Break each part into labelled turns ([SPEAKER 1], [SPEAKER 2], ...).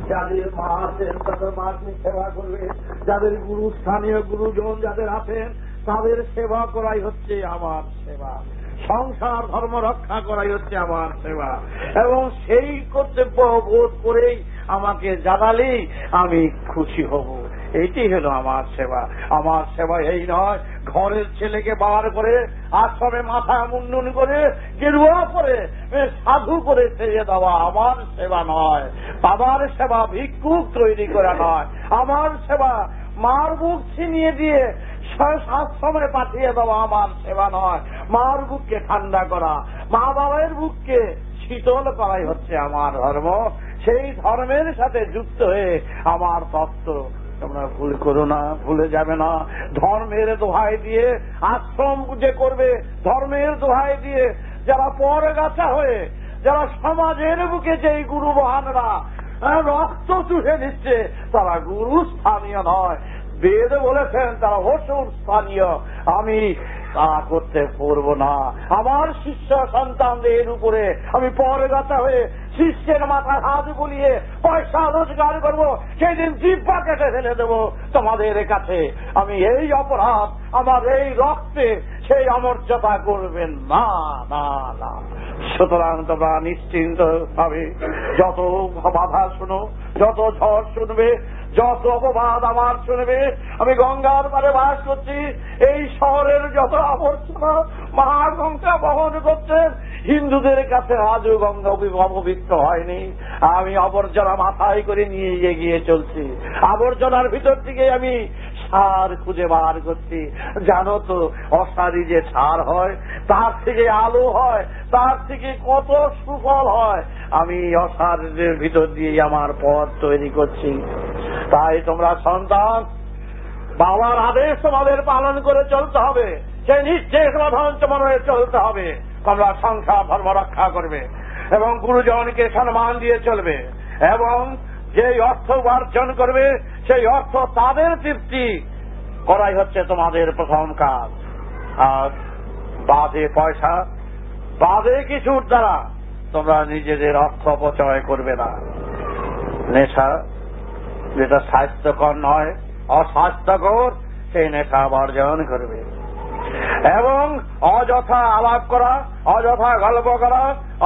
[SPEAKER 1] যাদের মা আছেন তাদের মাকে সেবা করবে, যাদের গুরু স্থানীয় গুরুজন যাদের আছেন তাদের সেবা করাই হচ্ছে আমার সেবা, সংসার ধর্ম রক্ষা করাই হচ্ছে আমার সেবা। এবং সেই কর্তব্য বোধ করেই আমাকে জানালেই আমি খুশি হব। এইটি হলো আমার সেবা। আমার সেবা এই নয় ঘরের ছেলেকে বার করে আশ্রমে মাথা মুন্ডন করে গেরুয়া করে সাধু করে সেজে দেওয়া আমার সেবা নয়। বাবার সেবা ভিক্ষুক তৈরি করা নয়। আমার সেবা মার বুক ছিনিয়ে দিয়ে আশ্রমে পাঠিয়ে দেওয়া আমার সেবা নয়। মার বুককে ঠান্ডা করা, মা বাবার বুককে শীতল করাই হচ্ছে আমার ধর্ম। সেই ধর্মের সাথে যুক্ত হয়ে আমার তত্ত্ব তোমরা ভুল করো না, ভুলে যাবে না। ধর্মের দোহাই দিয়ে আশ্রম যে করবে, ধর্মের দোহাই দিয়ে যারা পরগাছা হয়ে যারা সমাজের বুকে যেই গুরু মহানরা রক্ত চুষে দিচ্ছে তারা গুরু স্থানীয় নয়। বেদ বলেছেন তারা অসুর স্থানীয়। আমি তা করতে পারবো না। আমার শিষ্য সন্তানদের উপরে আমি পরগাছা হয়ে শিষ্যের মাথায় হাত বুলিয়ে পয়সা রোজগার করবো, সেদিন জিহ্বা কেটে ফেলে দেবো তোমাদের কাছে। আমি এই অপরাধ আমার এই রক্তে সেই অমর্যাদা করবেন না, না, না। সুতরাং তোমরা নিশ্চিন্ত ভাবে যত বাধা শুনো, যত ঝড় শুনবে, যত অপবাদ আমার শুনবে, আমি গঙ্গার পারে বাস করছি, এই শহরের যত আবর্জনা মহাগঙ্গা বহন করছেন, হিন্দুদের কাছে আজও গঙ্গা অপবিত্র হয়নি। আমি আবর্জনা মাথায় করে নিয়ে এগিয়ে চলছি। আবর্জনার ভিতর থেকে আমি সার খুঁজে বার করছি। জানো তো অসারি যে সার হয় তার থেকে আলো হয়, তার থেকে কত সুফল হয়। আমি অসারের ভিতর দিয়ে আমার পথ তৈরি করছি। তাই তোমরা সন্তান, বাবার আদেশ তোমাদের পালন করে চলতে হবে, সেই নির্দেশ মনে চলতে হবে। তোমরা সংসার ধর্ম রক্ষা করবে এবং গুরুজনকে সম্মান দিয়ে চলবে এবং যে অর্থ উপার্জন করবে সেই অর্থ তাদের তৃপ্তি করাই হচ্ছে তোমাদের প্রথম কাজ। আর বাদে পয়সা, বাদে কিছুর দ্বারা তোমরা নিজেদের অর্থ অপচয় করবে না। নেশা যেটা স্বাস্থ্যকর নয়, অস্বাস্থ্যকর, সেই নেশা বর্জন করবে এবং অযথা আলাপ করা, অযথা গল্প করা,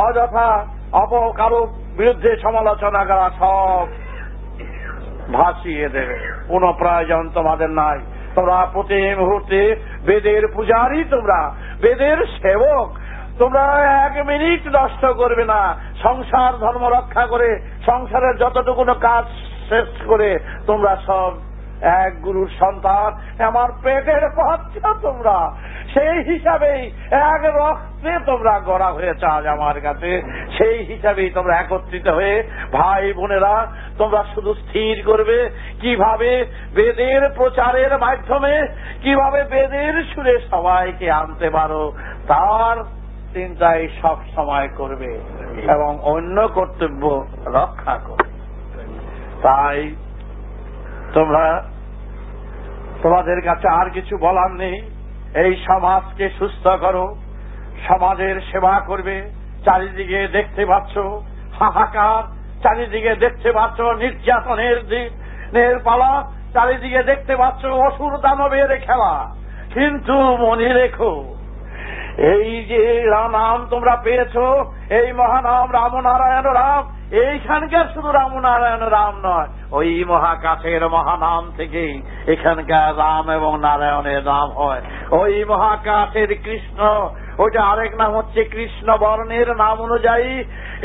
[SPEAKER 1] অযথা কারো বিরুদ্ধে সমালোচনা করা সব ভাসিয়ে দেবে। কোন প্রয়োজন তোমাদের নাই। তোমরা প্রতি মুহূর্তে বেদের পূজারী, তোমরা বেদের সেবক। তোমরা এক মিনিট নষ্ট করবে না। সংসার ধর্ম রক্ষা করে সংসারের যতটুকু কাজ শেষ করে তোমরা সব এক গুরুর সন্তান, আমার পেটের বাচ্চা তোমরা। সেই হিসাবেই এক রক্তে তোমরা গড়া হয়েছ আজ আমার কাছে। সেই হিসাবেই তোমরা একত্রিত হয়ে ভাই বোনেরা তোমরা শুধু স্থির করবে কিভাবে বেদের প্রচারের মাধ্যমে, কিভাবে বেদের সুরে সবাইকে আনতে পারো, তার চিন্তাই সব সময় করবে এবং অন্য কর্তব্য রক্ষা করবে। তাই তোমরা, তোমাদের কাছে আর কিছু বলার নেই। এই সমাজকে সুস্থ করো, সমাজের সেবা করবে। চারিদিকে দেখতে পাচ্ছ হাহাকার, চারিদিকে দেখতে পাচ্ছ নির্যাতনের পালা, চারিদিকে দেখতে পাচ্ছ অসুর দানবের খেলা। কিন্তু মনে রেখো, এই যে নাম তোমরা পেয়েছ, এই মহানাম রামনারায়ণ রাম, এইখানকার শুধু রামনারায়ণ রাম নয়, ওই মহাকাশের মহানাম থেকেই এখানকার রাম এবং নারায়ণের নাম হয়। ওই মহাকাশের কৃষ্ণ, ওইটা আরেক নাম হচ্ছে কৃষ্ণ বর্ণের নাম অনুযায়ী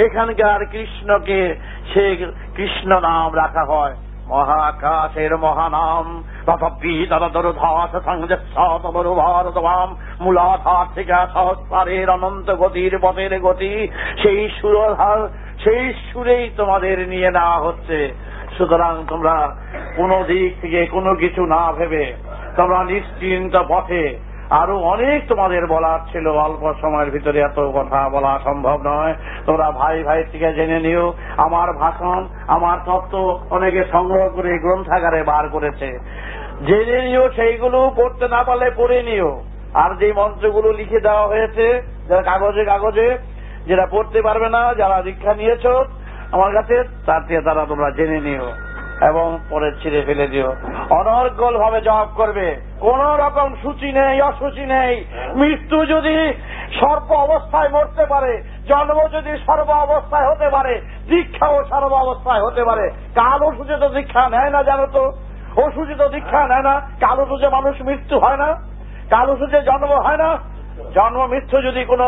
[SPEAKER 1] এখানকার কৃষ্ণকে সে কৃষ্ণ নাম রাখা হয়। মহাকাশের মহানাম ভারতবাম মূলাধার থেকে সহস্রারের অনন্ত গতির পথের গতি, সেই সুরধার, সেই সুরেই তোমাদের নিয়ে নেওয়া হচ্ছে। সুতরাং তোমরা কোন দিক থেকে কোনো কিছু না ভেবে তোমরা নিশ্চিন্ত পথে। আরো অনেক তোমাদের বলার ছিল, অল্প সময়ের ভিতরে এত কথা বলা সম্ভব নয়। তোমরা ভাই ভাই থেকে জেনে নিও। আমার ভাষণ, আমার তত্ত্ব অনেকে সংগ্রহ করে গ্রন্থাগারে বার করেছে, জেনে নিও। সেইগুলো পড়তে না পারলে পড়ে নিও। আর যে মন্ত্রগুলো লিখে দেওয়া হয়েছে যারা কাগজে কাগজে, যেটা পড়তে পারবে না, যারা দীক্ষা নিয়েছ আমার কাছে, তার থেকে তারা তোমরা জেনে নিও এবং পরে ছিঁড়ে ফেলে দিও। অনর্গল ভাবে জপ করবে, কোন রকম সূচি নেই, অসুচি নেই। মৃত্যু যদি সর্ব অবস্থায় মরতে পারে, জন্ম যদি সর্ব অবস্থায় হতে পারে, দীক্ষাও সর্ব অবস্থায় হতে পারে। কাল ওষুধে তো দীক্ষা নেয় না, জানো তো? ওষুধে তো দীক্ষা নেয় না। কাল ওষুধে মানুষ মৃত্যু হয় না, কাল ওষুধে জন্ম হয় না। জন্ম মৃত্যু যদি কোন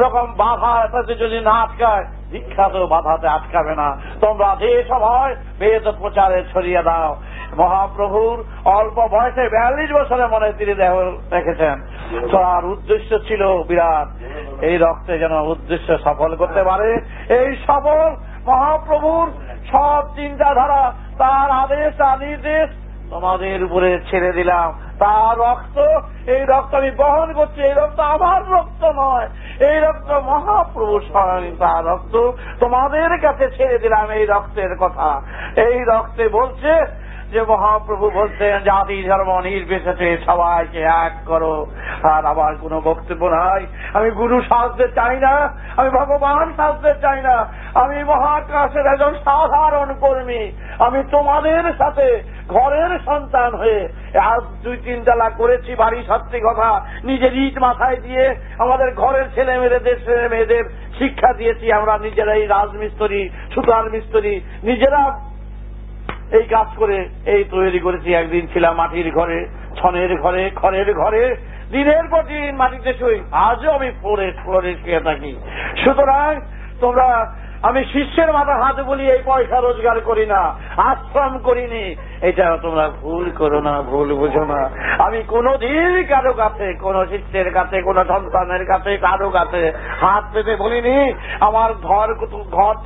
[SPEAKER 1] রকম বাধা এটাতে যদি না আটকায়, দীক্ষা তো বাধাতে আটকাবে না। তোমরা যে সময় বেদ প্রচারে ছড়িয়ে দাও। মহাপ্রভুর অল্প বয়সে 42 বছরে মনে তিনি দেহ রেখেছেন। তার উদ্দেশ্য ছিল বিরাট, এই রক্তে যেন উদ্দেশ্য সফল করতে পারে। এই সফল মহাপ্রভুর সব চিন্তাধারা, তার আদেশ আর নির্দেশ তোমাদের উপরে ছেড়ে দিলাম। তার রক্ত, এই রক্ত আমি বহন করছি। এই রক্ত আমার রক্ত নয়, এই রক্ত মহাপ্রভু স্বয়ং তার রক্ত। তোমাদের কাছে ছেড়ে দিলাম এই রক্তের কথা। এই রক্তে বলছে যে মহাপ্রভু বলছেন জাতি ধর্ম নির্বিশেষে সবাইকে এক করো। আর আবার কোন বক্তব্য নাই। আমি গুরু সাজতে চাই না, আমি ভগবান সাজতে চাই না, আমি মহাকাশের একজন সাধারণ কর্মী। আমি তোমাদের সাথে ঘরের সন্তান হয়ে আজ 2-3 তলা করেছি, বাড়ি সত্যি কথা, নিজের ইট মাথায় দিয়ে আমাদের ঘরের ছেলে মেয়েদের শিক্ষা দিয়েছি। আমরা নিজেরাই রাজমিস্ত্রি, সুতার মিস্ত্রি, নিজেরা এই কাজ করে এই তৈরি করেছি। একদিন ছিলাম মাটির ঘরে, ছনের ঘরে, খড়ের ঘরে, দিনের পর দিন মাটিতে শুই। আজও আমি ফ্লোরে শুয়ে থাকি। সুতরাং তোমরা, আমি শিষ্যের মাথা হাত বলি এই পয়সা রোজগার করি না, আশ্রম করিনি, এটা তোমরা ভুল করো না, ভুল বুঝো না। আমি কোনদিন কারো কাছে, কোন শিষ্যের কাছে, কোন সন্তানের কাছে, কারো কাছে হাত পেতে বলিনি আমার ঘর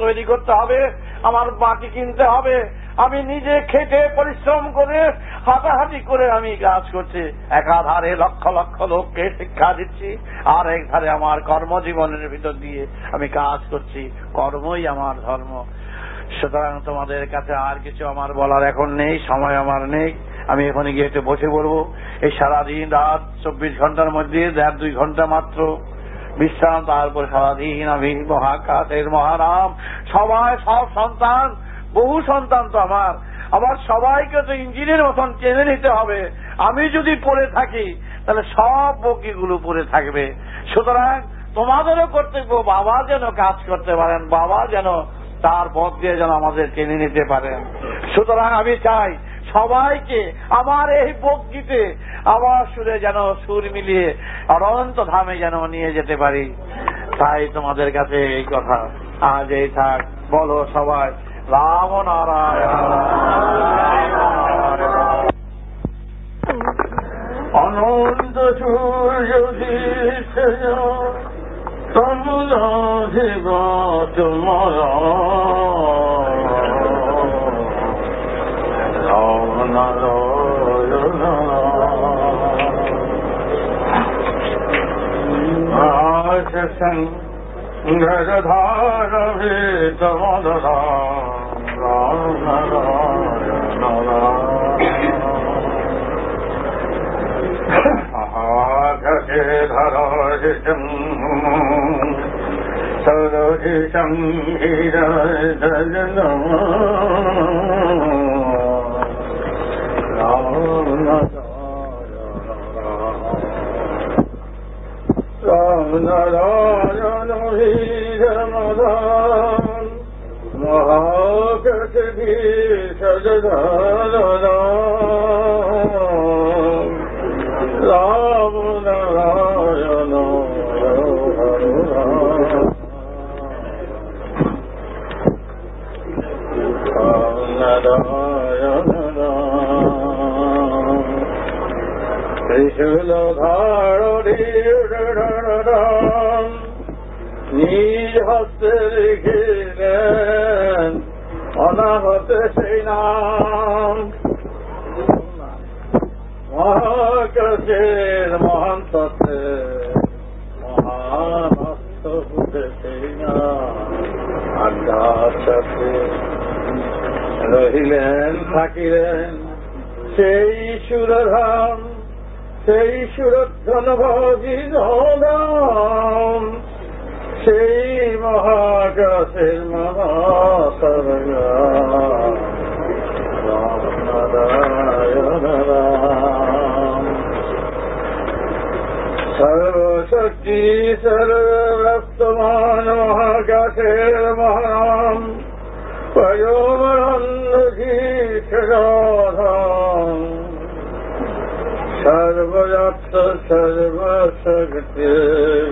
[SPEAKER 1] তৈরি করতে হবে, আমার মাটি কিনতে হবে। আমি নিজে খেটে পরিশ্রম করে হাঁটাহাঁটি করে আমি কাজ করছি। একাধারে লক্ষ লক্ষ লোককে শিক্ষা দিচ্ছি, আর এক ধারে আমার কর্মজীবনের ভিতর দিয়ে আমি কাজ করছি। কর্মই আমার ধর্ম। সুতরাং তোমাদের কাছে আর কিছু আমার বলার এখন নেই, সময় আমার নেই। আমি এখানে গিয়ে একটু বসে পড়বো। এই সারাদিন রাত 24 ঘন্টার মধ্যে 1.5-2 ঘন্টা মাত্র বিশ্রাম, তারপর সারাদিন আমি মহাকাশের মহারাম। সবাই, সব সন্তান, বহু সন্তান তো আমার সবাইকে তো ইঞ্জিনের মতন চেনে নিতে হবে। আমি যদি পড়ে থাকি তাহলে সব বকিগুলো পড়ে থাকবে। সুতরাং তোমাদেরও কর্তব্য, বাবা যেন কাজ করতে পারেন, বাবা যেন তার পথ দিয়ে যেন আমাদের টেনে নিতে পারেন। সুতরাং আমি চাই সবাইকে আমার এই বক্তৃতে আমার সুরে যেন সুর মিলিয়ে অনন্ত ধামে যেন নিয়ে যেতে পারি। তাই তোমাদের কাছে এই কথা আজ এই থাক। বলো সবাই রাম নারায়ণ। অনন্ত সূর্য সরোষম হীরদন রাম নারায়ণ হীরমদান মহাকৃষধর রাম নারায়ণ নারায়ণ ত্রিশূল ধারণী নিজ হস্তে লিখিলেন অনাহত সেই নাম। মহাকাশের মহান তত্ত্বে মহান অস্ত সেই নাম। আজ্ঞাতে রহিলেন থাকিলেন সেই সুরধাম, সেই সুরধ্বন ভজিধাম, সেই মহাকাশের মহাত ईश्वरवर्तमान महाकाशेर महानाम पयोमरन्धीशराधाम सर्वव्याप्त सर्वशक्ति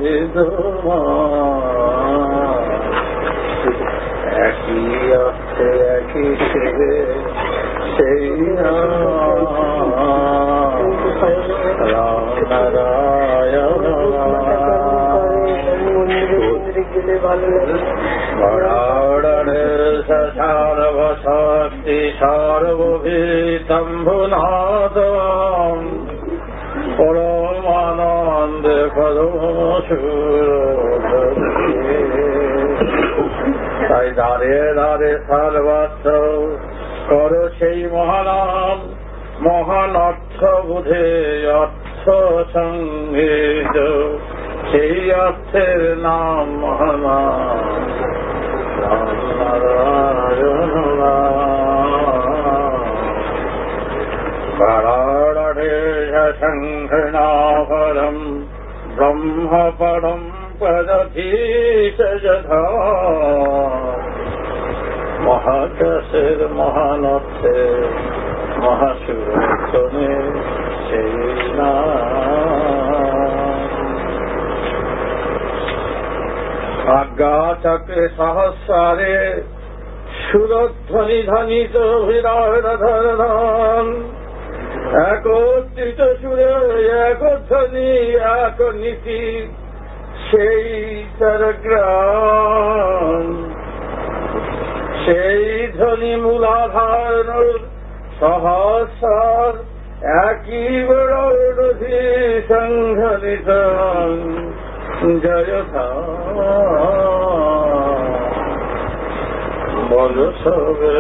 [SPEAKER 1] विद्यमान একই অর্থে একই শিবে সেই রাম নারায়ণ বরাড়ে সর্বশক্তি সর্বভীতম্ভুনাদম পরমানন্দে পরমসুর তাই দাঁড়ে দাঁড়ে সর্বত্র করো সেই মহানাম মহান অর্থ বুঝে অর্থ সঙ্গীত সেই অর্থের নাম মহানাম রাম নারায়ণ পরাড়ে শঙ্খনাভরম ব্রহ্মপরম পদধীশ যথা মহাকাশের মহানর্থে মহাসুরতনে সেই আজ্ঞা চক্রে সহস্রারে সুরধ্বনি ধ্বনিত বিরাট ধরধান একত্রিত সুরে এক ধ্বনি এক নীতি সেই তারগ্রাম সেই ধ্বনি মূলাধার সহস্র একই বড়ি সংঘনিত জয়থা বল সবে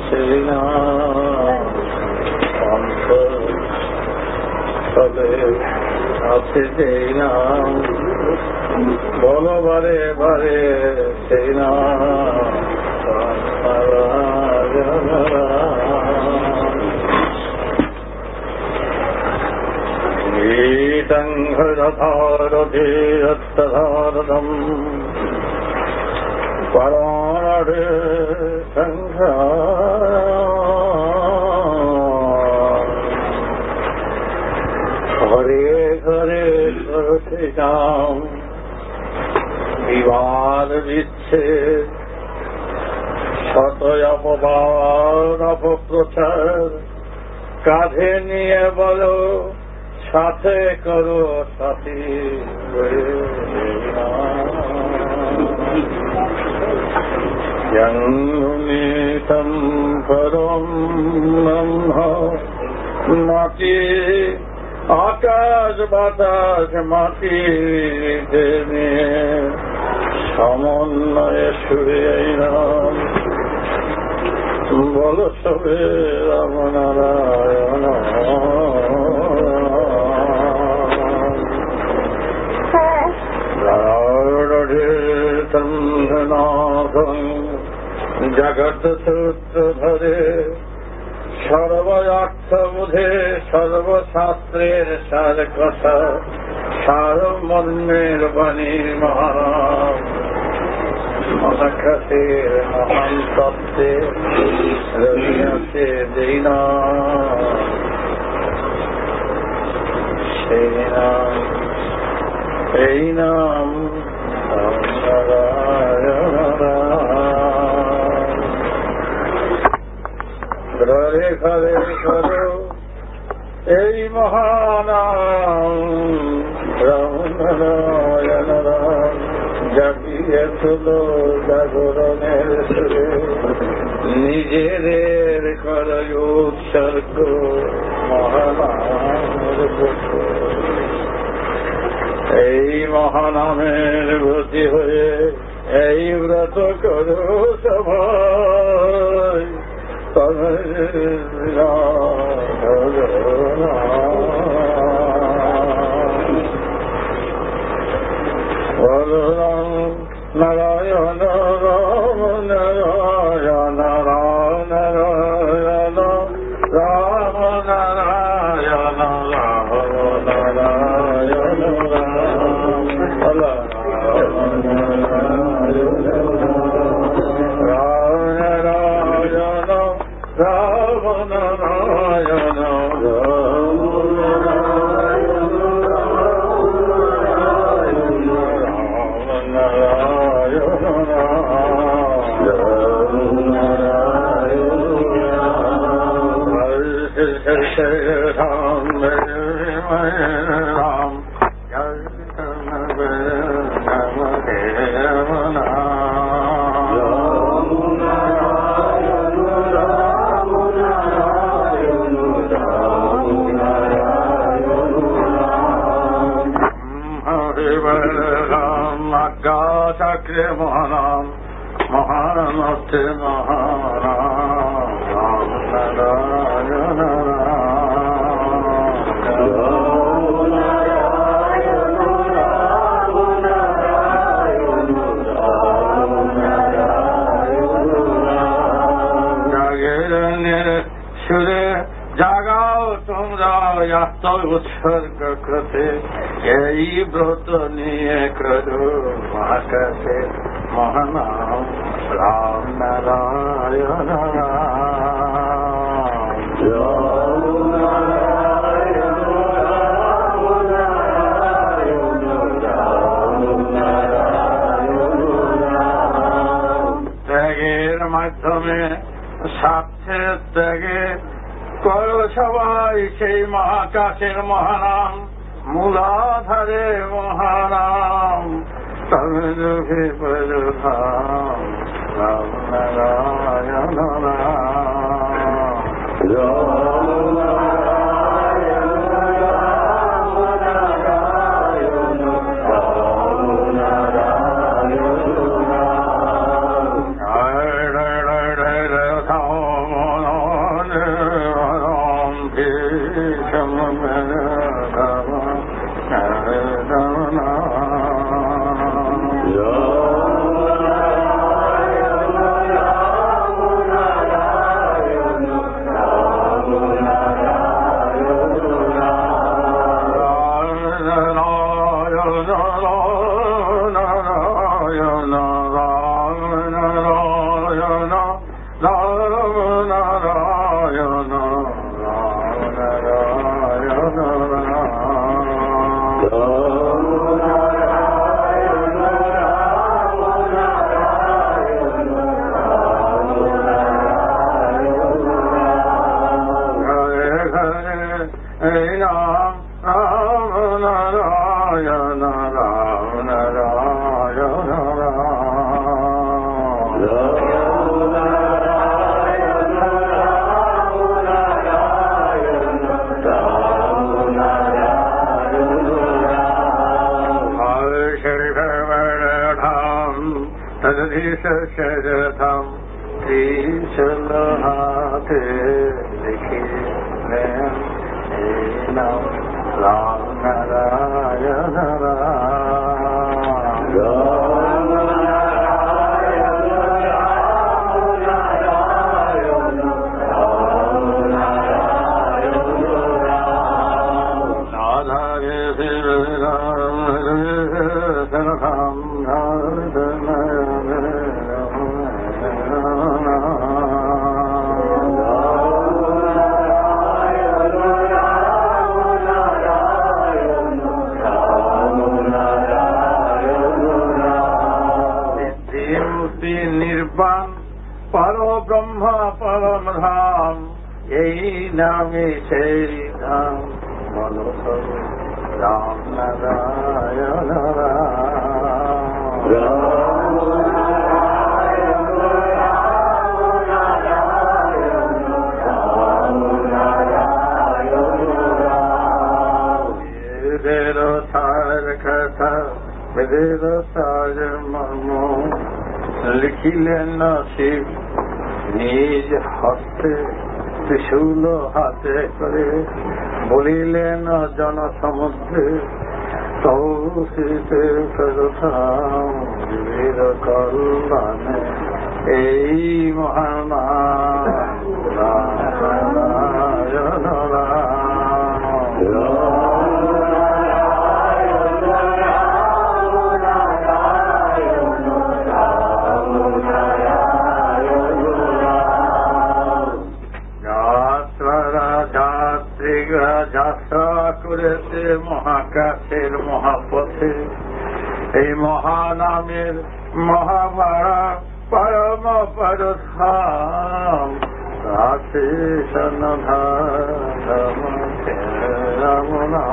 [SPEAKER 1] সেই নাম সবে আছে সেই নাম বলো বারে বারে সেই নাম গীতংঘরধারধীরত্তধারদম পরাণে সংঘ ঘরে ঘরে করতে যাও বিবাদ বিচ্ছেদ শত অপবাদ অপপ্রচার কাঁধে নিয়ে বলো সাথে করো সাথী জন্মিতম পরম ব্রহ্ম মাটি আকাশ বাতাস মাটি সমন্বয়ে সুরে রাম বল সবে রাম নারায়ণ জগৎ সূত্র ধরে সর্বার্থ বুঝে সর্বশাস্ত্রের সার কথা সারমর্মের বাণী মহান মহাকাশের মহান তত্ত্বে রহিয়াছে যেই নাম সেই নাম এই নাম ঘরে ঘরে করো এই মহানাম রাম নারায়ণ রাম জাগিয়ে তুলো জাগরণের সুরে নিজেদের কর উৎসর্গ মহানামের এই মহানামের ব্রতী হয়ে এই ব্রত করো সবাই নারায়ণ রাম নারায়ণ রাম নারায়ণ রাম নারায়ণ রাম নারায়ণ রাম রাম নারায়ণ রাম নারায়ণ চক্রে মহারাম মহারামতে মহারাম রাম নারায়ণ জাগরণের সুরে জাগাও তোমরা এত উৎসর্গ করতে এই ব্রত নিয়ে করো মহাকাশে মহানাম রাম নারায়ণ ত্যাগের মাধ্যমে স্বার্থের ত্যাগে করো সবাই সেই মহাকাশের মহানাম মূলাধারে মহানাম তবে পরধাম রাম নারায়ণ शरथम त्रिशूल हाथे लिखी नाम राम नारायण निर्वाण परो ब्रह्म परम धाम यही नामे श्री धाम मनो राम नारायण कथा वेद साज मर्मो लिखिलेन शिव নিজ হস্তে ত্রিশূল হাতে করে বলিলেন জনসমুদ্রে তৌসিতে প্রথাম বিবিধ কল্যাণে এই মহানারায়ণ যাত্রা করেছে মহাকাশের মহাপথে, এই মহানামের মহাভাড়া পরম পরধাম রাশে সনধাম রমনা।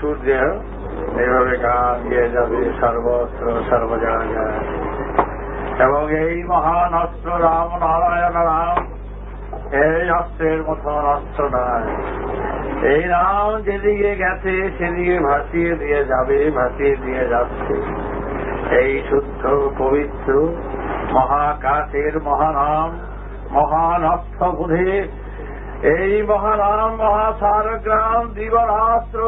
[SPEAKER 1] সূর্য এইভাবে গান গিয়ে যাবে সর্বত্র সর্ব জায়গায়, এবং এই মহান অস্ত্র রাম নারায়ণ রাম এই অস্ত্রের মতন অস্ত্র নয়। এই নাম যেদিকে গেছে সেদিকে ভাসিয়ে দিয়ে যাবে, ভাসিয়ে দিয়ে যাচ্ছে। এই শুদ্ধ পবিত্র মহাকাশের মহানাম মহান অস্ত্র বুধে, এই মহানাম মহাসারগ্রাম দিবরাস্ত্র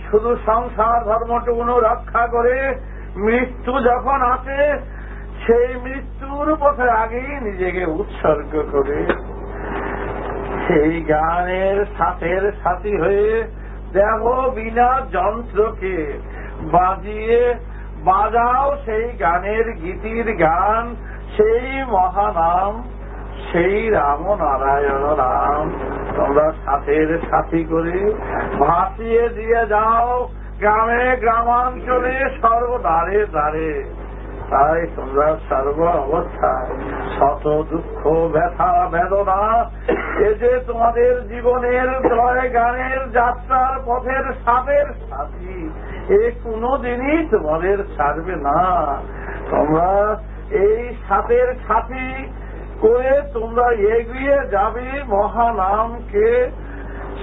[SPEAKER 1] শুধু সংসার ধর্মটুকু রক্ষা করে মৃত্যু যখন আসে সেই মৃত্যুর পথে আগেই নিজেকে উৎসর্গ করে সেই গানের সাথের সাথী হয়ে দেখো বিনা যন্ত্রকে বাজিয়ে বাজাও সেই গানের গীতির গান, সেই মহানাম সেই রাম নারায়ণ রাম তোমরা সাথের সাথী করে ভাসিয়ে দিয়ে যাও গ্রামে গ্রামাঞ্চলে সর্বদারে দ্বারে। তাই তোমরা সর্ব অবস্থায় শত দুঃখ ব্যথা বেদনা এ যে তোমাদের জীবনের জয় গানের যাত্রার পথের সাথের সাথী, এ কোনদিনই তোমাদের ছাড়বে না। তোমরা এই সাথের সাথী করে তোমরা এগিয়ে যাবে মহানামকে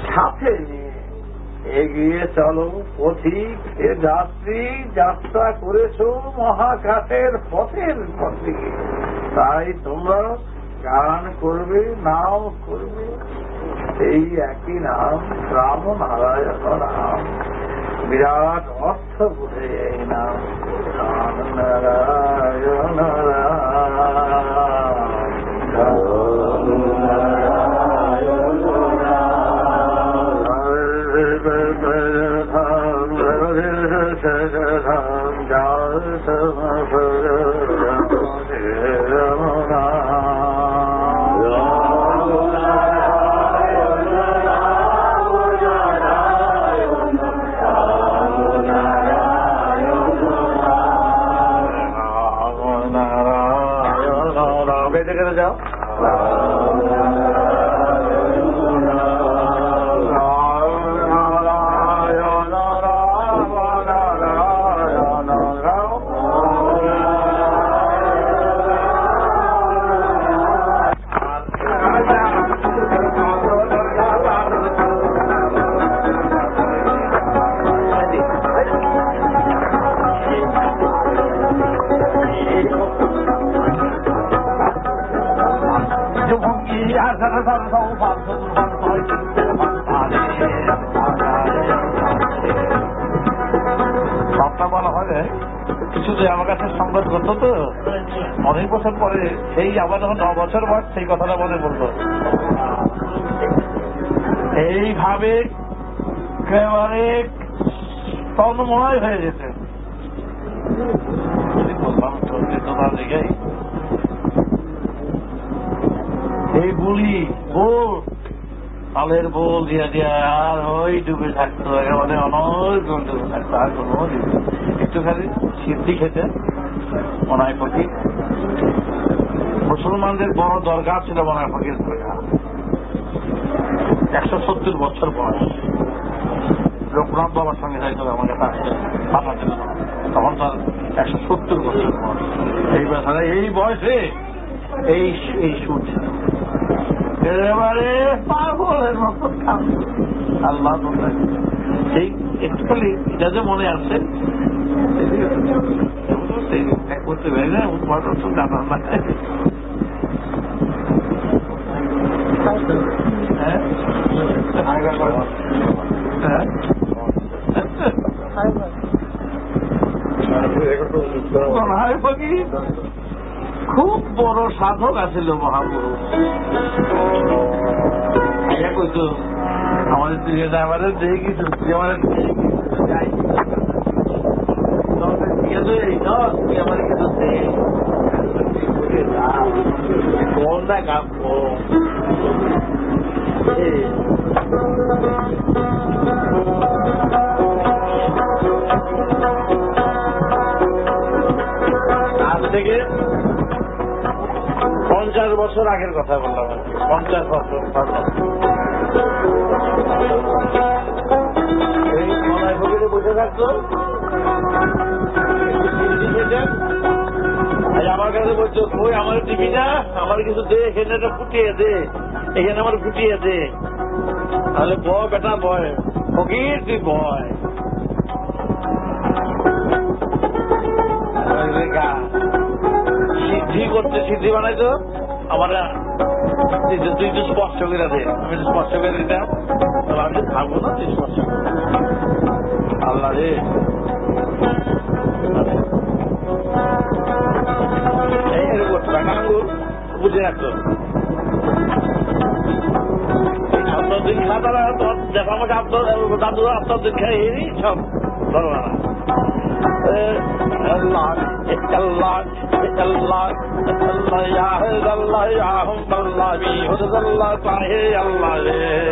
[SPEAKER 1] সাথে নিয়ে। এগিয়ে চলো পথিক এ যাত্রী, যাত্রা করেছ মহাকাশের পথের দিকে। তাই তোমরা গান করবে, নাম করবে এই একই নাম রাম নারায়ণ রাম। বিরাট অর্থ বোধে এই নাম রাম নারায়ণ যাও। সবটা বলা হয় কিছু যে আমার কাছে সংবাদ করতো তো অনেক বছর পরে, সেই আবার যখন 9 বছর বয়স সেই কথাটা মনে বলতো। এইভাবে একেবারে তন্ময় হয়ে যেতেন। বললাম চলছে তোমার দিকে এই বুলি বোল তালের বোল দিয়া দিয়া আর ওই ডুবে থাকতো, একেবারে অনেক ডুবে থাকতো। আর কোনো একটুখানি সিদ্ধি খেতে মনায় ফকির, মুসলমানদের বড় দরকার ছিল মনায় ফকির। 170 বছর বয়স। লোকনাথ বাবার সঙ্গে যাইতে হবে আমাকে পাঠার জন্য, তখন তার 170 বছর বয়স। এই বছরে এই বয়সে এই সুর ছিল।
[SPEAKER 2] এবারে পাগলের মতো আল্লাহ সেই একটু খালি এটা যে মনে আছে করতে পারি না জানার না খুব বড় সাধক আছিল মহাপুরুষ কইতো আমাদের দিকে আমাদের দেখে কিছু আমার কিছু কোনটা কাঁপব আজ থেকে 50 বছর আগের কথা বললাম 50 বছর এই মনায় ভগিরে বসে থাকতো আমার কাছে বলছো ওই আমার টিভি না আমার কিছু দে এখানে একটা ফুটিয়ে দে এখানে আমার ফুটিয়ে দে তাহলে বয় বেটা বয় ফকির তুই বয় সিদ্ধি করতে সিদ্ধি বানাইতো আমার তুই তো স্পষ্ট করে দে আমি তো স্পষ্ট করে দিতাম আমি থাকবো না তুই স্পষ্ট আল্লাহ রে বুঝে রাখতো আপনার দিন খাতারা দেখা আমাকে আপনার দাদু আপনার দিন খাই সব ধরো না Allah, Allah, Allah, Allah, ya Allah, ya Allah, mi hud Allah, tahe Allah,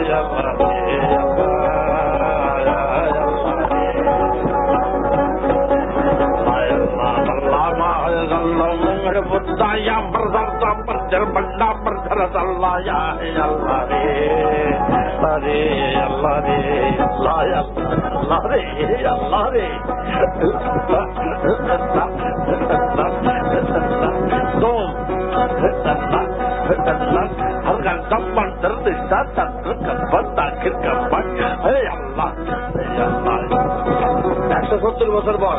[SPEAKER 2] ya Allah, ya yang bersama berjarbanda berjarat Allah ya Allah re Allah re Allah ya Allah re Allah re Dom hargan zaman terdesa terdekat berakhir kapan hey Allah ya Allah 170 বছর পর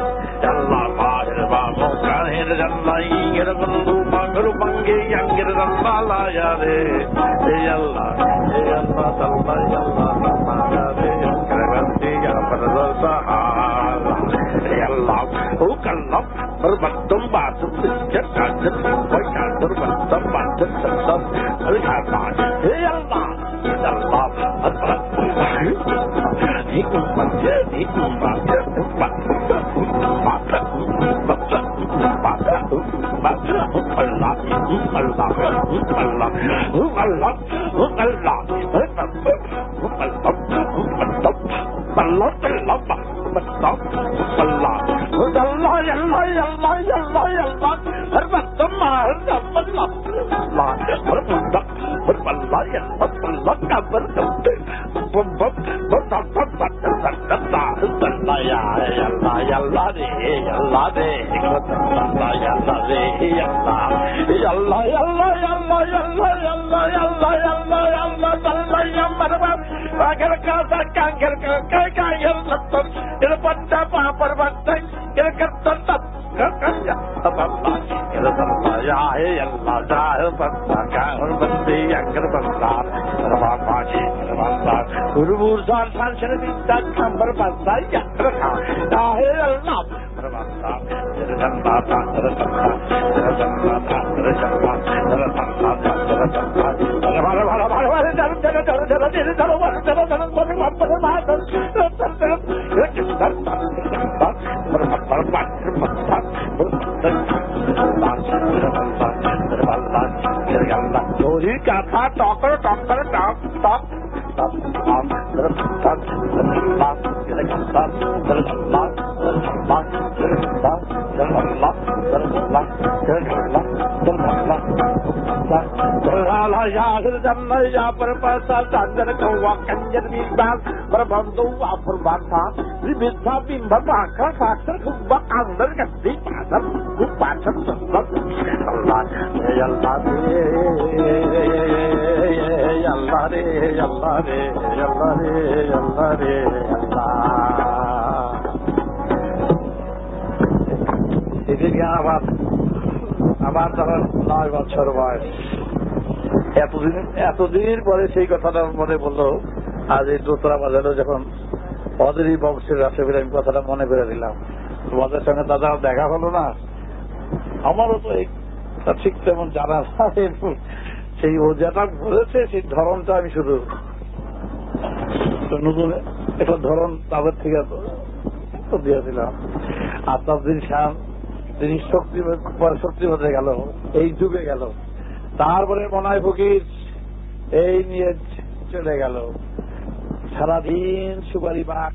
[SPEAKER 2] আল্লাহ বাহির বা মুখানের জান্নাই এর বন্ধু পাগল বাঙ্গে ইয়াঙ্গের আল্লাহ লায়া রে এই আল্লাহ আল্লাহ আল্লাহ রে করবন্তি ya persahaan ya Allah ukallam berbatum batum sejak baik berbatum batum sedap alhamdulillah ya Allah Allah আল্লাহ রে আল্লাহ রে আল্লাহ রে আল্লাহ। এদিকে আমার তখন 9 বছর বয়স। এতদিন পরে সেই কথাটা মনে বললো। আজ এই দোতরা বাজারে যখন ওদেরই বংশের রাশি আমি কথাটা মনে করে দিলাম। তোমাদের সঙ্গে দাদা দেখা হলো না, আমারও তো ঠিক তেমন জানা সেই ও যেটা বলেছে সেই ধরনটা আমি শুধু নতুন একটা ধরন তাদের থেকে দিয়েছিলাম। আর তাবদিন খান তিনি শক্তি হতে গেল, এই যুগে গেল। তারপরে মনাই ফকির এই নিয়ে চলে গেল, সারাদিন সুপারি বাগ